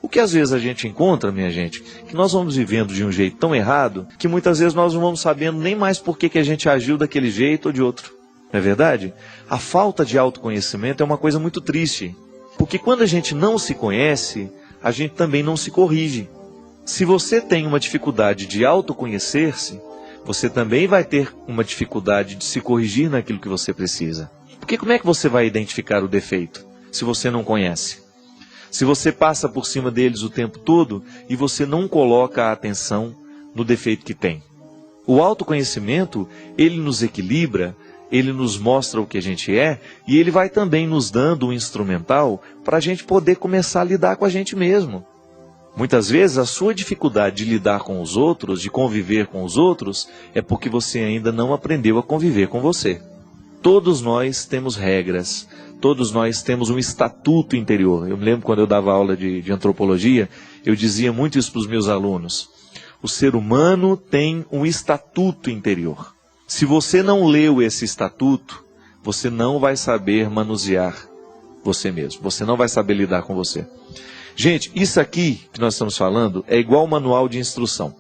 O que às vezes a gente encontra, minha gente, que nós vamos vivendo de um jeito tão errado, que muitas vezes nós não vamos sabendo nem mais por que a gente agiu daquele jeito ou de outro. Não é verdade? A falta de autoconhecimento é uma coisa muito triste, porque quando a gente não se conhece, a gente também não se corrige. Se você tem uma dificuldade de autoconhecer-se, você também vai ter uma dificuldade de se corrigir naquilo que você precisa. Porque como é que você vai identificar o defeito, se você não conhece? Se você passa por cima deles o tempo todo e você não coloca a atenção no defeito que tem. O autoconhecimento, ele nos equilibra, ele nos mostra o que a gente é e ele vai também nos dando um instrumental para a gente poder começar a lidar com a gente mesmo. Muitas vezes a sua dificuldade de lidar com os outros, de conviver com os outros, é porque você ainda não aprendeu a conviver com você. Todos nós temos regras, todos nós temos um estatuto interior. Eu me lembro quando eu dava aula de antropologia, eu dizia muito isso para os meus alunos. O ser humano tem um estatuto interior. Se você não leu esse estatuto, você não vai saber manusear você mesmo. Você não vai saber lidar com você. Gente, isso aqui que nós estamos falando é igual manual de instrução.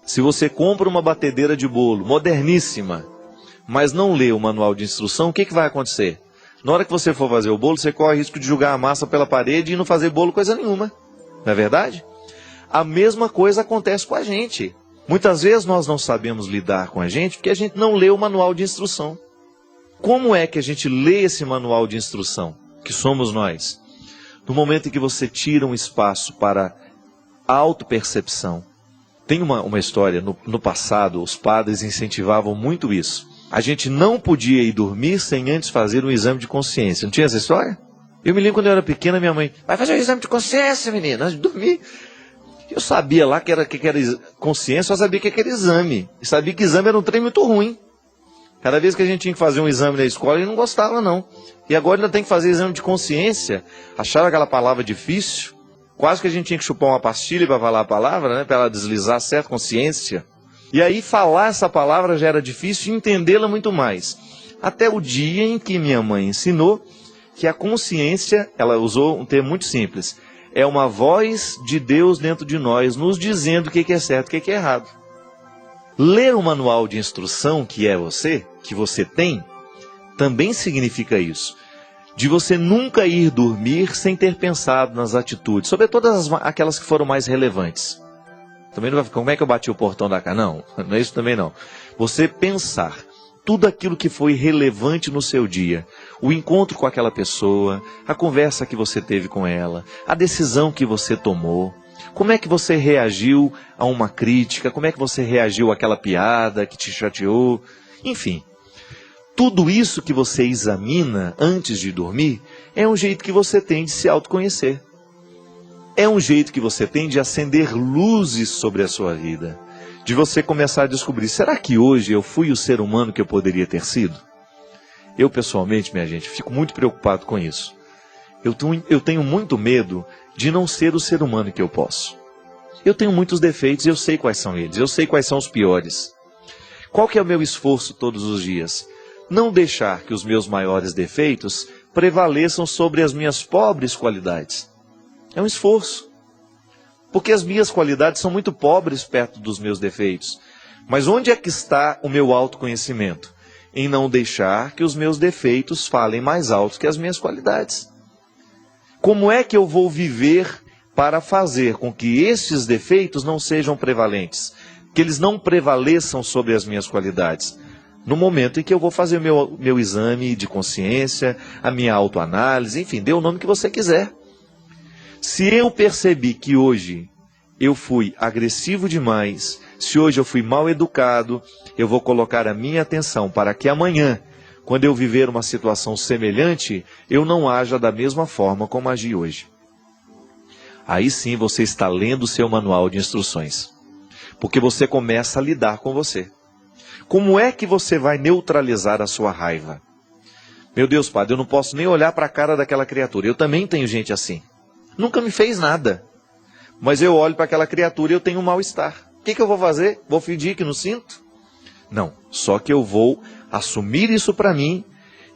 Se você compra uma batedeira de bolo moderníssima, mas não lê o manual de instrução, o que vai acontecer? Na hora que você for fazer o bolo, você corre o risco de jogar a massa pela parede e não fazer bolo coisa nenhuma. Não é verdade? A mesma coisa acontece com a gente. Muitas vezes nós não sabemos lidar com a gente porque a gente não lê o manual de instrução. Como é que a gente lê esse manual de instrução? Que somos nós. No momento em que você tira um espaço para a autopercepção. Tem uma história, no passado, os padres incentivavam muito isso. A gente não podia ir dormir sem antes fazer um exame de consciência. Não tinha essa história? Eu me lembro quando eu era pequena, minha mãe, vai fazer um exame de consciência, menina, antes de dormir. Eu sabia lá que era consciência, eu sabia que era exame. E sabia que exame era um trem muito ruim. Cada vez que a gente tinha que fazer um exame na escola, ele não gostava não. E agora ainda tem que fazer exame de consciência. Acharam aquela palavra difícil. Quase que a gente tinha que chupar uma pastilha para falar a palavra, né? Para ela deslizar certo, consciência. E aí falar essa palavra já era difícil e entendê-la muito mais. Até o dia em que minha mãe ensinou que a consciência, ela usou um termo muito simples, é uma voz de Deus dentro de nós, nos dizendo o que é certo e o que é errado. Ler o manual de instrução que é você, que você tem, também significa isso. De você nunca ir dormir sem ter pensado nas atitudes, sobretudo aquelas que foram mais relevantes. Também não vai ficar, como é que eu bati o portão da casa? Não, não é isso também não. Você pensar tudo aquilo que foi relevante no seu dia, o encontro com aquela pessoa, a conversa que você teve com ela, a decisão que você tomou, como é que você reagiu a uma crítica, como é que você reagiu àquela piada que te chateou, enfim. Tudo isso que você examina antes de dormir é um jeito que você tem de se autoconhecer. É um jeito que você tem de acender luzes sobre a sua vida. De você começar a descobrir, será que hoje eu fui o ser humano que eu poderia ter sido? Eu pessoalmente, minha gente, fico muito preocupado com isso. Eu tenho muito medo de não ser o ser humano que eu posso. Eu tenho muitos defeitos e eu sei quais são eles. Eu sei quais são os piores. Qual que é o meu esforço todos os dias? Não deixar que os meus maiores defeitos prevaleçam sobre as minhas pobres qualidades. É um esforço. Porque as minhas qualidades são muito pobres perto dos meus defeitos. Mas onde é que está o meu autoconhecimento? Em não deixar que os meus defeitos falem mais alto que as minhas qualidades. Como é que eu vou viver para fazer com que estes defeitos não sejam prevalentes? Que eles não prevaleçam sobre as minhas qualidades? No momento em que eu vou fazer o meu exame de consciência, a minha autoanálise, enfim, dê o nome que você quiser. Se eu percebi que hoje eu fui agressivo demais, se hoje eu fui mal educado, eu vou colocar a minha atenção para que amanhã, quando eu viver uma situação semelhante, eu não haja da mesma forma como agi hoje. Aí sim você está lendo o seu manual de instruções. Porque você começa a lidar com você. Como é que você vai neutralizar a sua raiva? Meu Deus, padre, eu não posso nem olhar para a cara daquela criatura. Eu também tenho gente assim. Nunca me fez nada. Mas eu olho para aquela criatura e eu tenho um mal-estar. O que eu vou fazer? Vou fingir que não sinto? Não, só que eu vou assumir isso para mim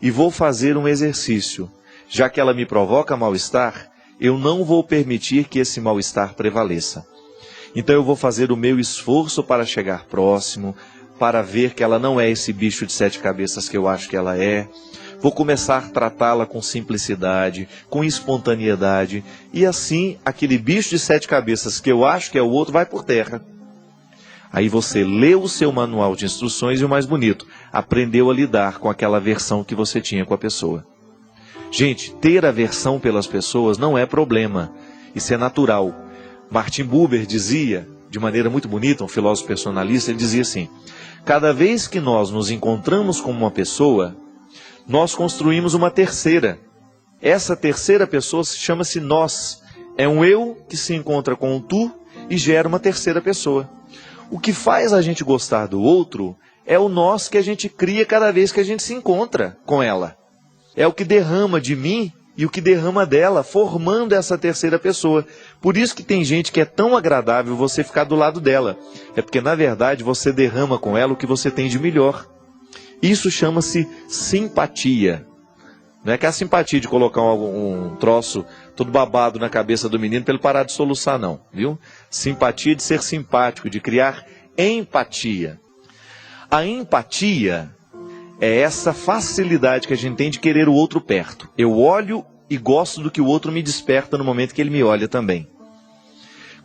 e vou fazer um exercício. Já que ela me provoca mal-estar, eu não vou permitir que esse mal-estar prevaleça. Então eu vou fazer o meu esforço para chegar próximo, para ver que ela não é esse bicho de 7 cabeças que eu acho que ela é. Vou começar a tratá-la com simplicidade, com espontaneidade, e assim aquele bicho de 7 cabeças que eu acho que é o outro vai por terra. Aí você leu o seu manual de instruções e o mais bonito, aprendeu a lidar com aquela aversão que você tinha com a pessoa. Gente, ter aversão pelas pessoas não é problema, isso é natural. Martin Buber dizia, de maneira muito bonita, um filósofo personalista, ele dizia assim: cada vez que nós nos encontramos com uma pessoa, nós construímos uma terceira. Essa terceira pessoa chama-se nós. É um eu que se encontra com um tu e gera uma terceira pessoa. O que faz a gente gostar do outro é o nós que a gente cria cada vez que a gente se encontra com ela. É o que derrama de mim e o que derrama dela, formando essa terceira pessoa. Por isso que tem gente que é tão agradável você ficar do lado dela. É porque, na verdade, você derrama com ela o que você tem de melhor. Isso chama-se simpatia. Não é que é a simpatia de colocar um troço todo babado na cabeça do menino para ele parar de soluçar, não, viu? Simpatia de ser simpático, de criar empatia. A empatia é essa facilidade que a gente tem de querer o outro perto. Eu olho e gosto do que o outro me desperta no momento que ele me olha também.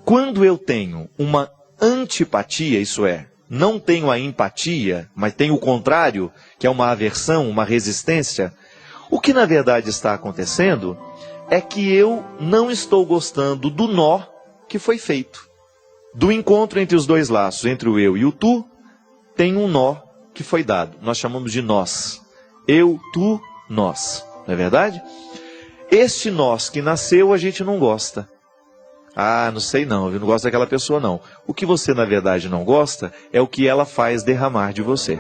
Quando eu tenho uma antipatia, isso é, não tenho a empatia, mas tenho o contrário, que é uma aversão, uma resistência, o que na verdade está acontecendo é que eu não estou gostando do nó que foi feito. Do encontro entre os dois laços, entre o eu e o tu, tem um nó que foi dado. Nós chamamos de nós. Eu, tu, nós. Não é verdade? Este nós que nasceu a gente não gosta. Ah, não sei não, eu não gosto daquela pessoa não. O que você na verdade não gosta é o que ela faz derramar de você.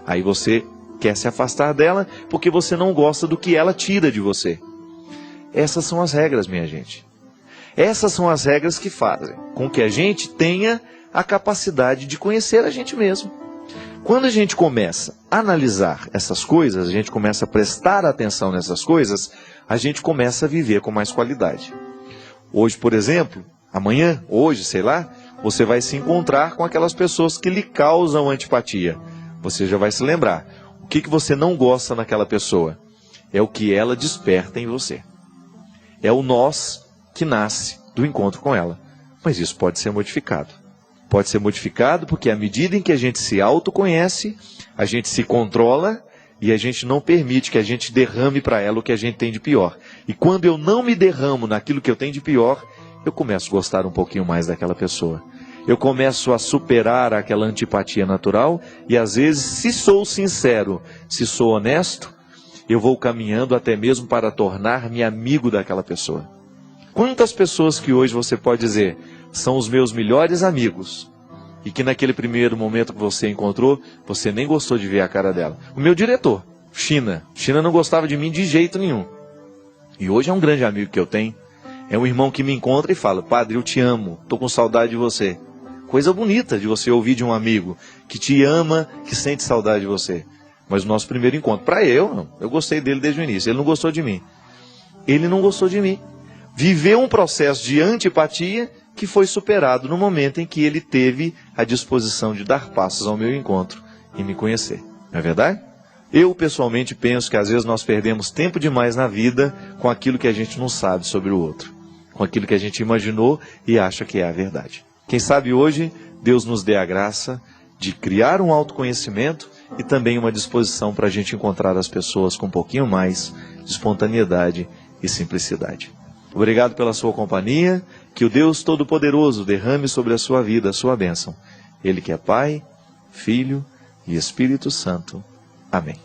Aí você quer se afastar dela porque você não gosta do que ela tira de você. Essas são as regras, minha gente. Essas são as regras que fazem com que a gente tenha a capacidade de conhecer a gente mesmo. Quando a gente começa a analisar essas coisas, a gente começa a prestar atenção nessas coisas, a gente começa a viver com mais qualidade. Hoje, por exemplo, amanhã, hoje, sei lá, você vai se encontrar com aquelas pessoas que lhe causam antipatia. Você já vai se lembrar. O que você não gosta naquela pessoa? É o que ela desperta em você. É o nós que nasce do encontro com ela. Mas isso pode ser modificado. Pode ser modificado porque à medida em que a gente se autoconhece, a gente se controla e a gente não permite que a gente derrame para ela o que a gente tem de pior. E quando eu não me derramo naquilo que eu tenho de pior, eu começo a gostar um pouquinho mais daquela pessoa. Eu começo a superar aquela antipatia natural e às vezes, se sou sincero, se sou honesto, eu vou caminhando até mesmo para tornar-me amigo daquela pessoa. Quantas pessoas que hoje você pode dizer, são os meus melhores amigos, e que naquele primeiro momento que você encontrou, você nem gostou de ver a cara dela. O meu diretor, China não gostava de mim de jeito nenhum. E hoje é um grande amigo que eu tenho. É um irmão que me encontra e fala, padre, eu te amo, estou com saudade de você. Coisa bonita de você ouvir de um amigo que te ama, que sente saudade de você. Mas o nosso primeiro encontro, para eu gostei dele desde o início, ele não gostou de mim. Ele não gostou de mim. Viveu um processo de antipatia que foi superado no momento em que ele teve a disposição de dar passos ao meu encontro e me conhecer. Não é verdade? Eu pessoalmente penso que às vezes nós perdemos tempo demais na vida com aquilo que a gente não sabe sobre o outro. Com aquilo que a gente imaginou e acha que é a verdade. Quem sabe hoje Deus nos dê a graça de criar um autoconhecimento e também uma disposição para a gente encontrar as pessoas com um pouquinho mais de espontaneidade e simplicidade. Obrigado pela sua companhia, que o Deus Todo-Poderoso derrame sobre a sua vida a sua bênção. Ele que é Pai, Filho e Espírito Santo. Amém.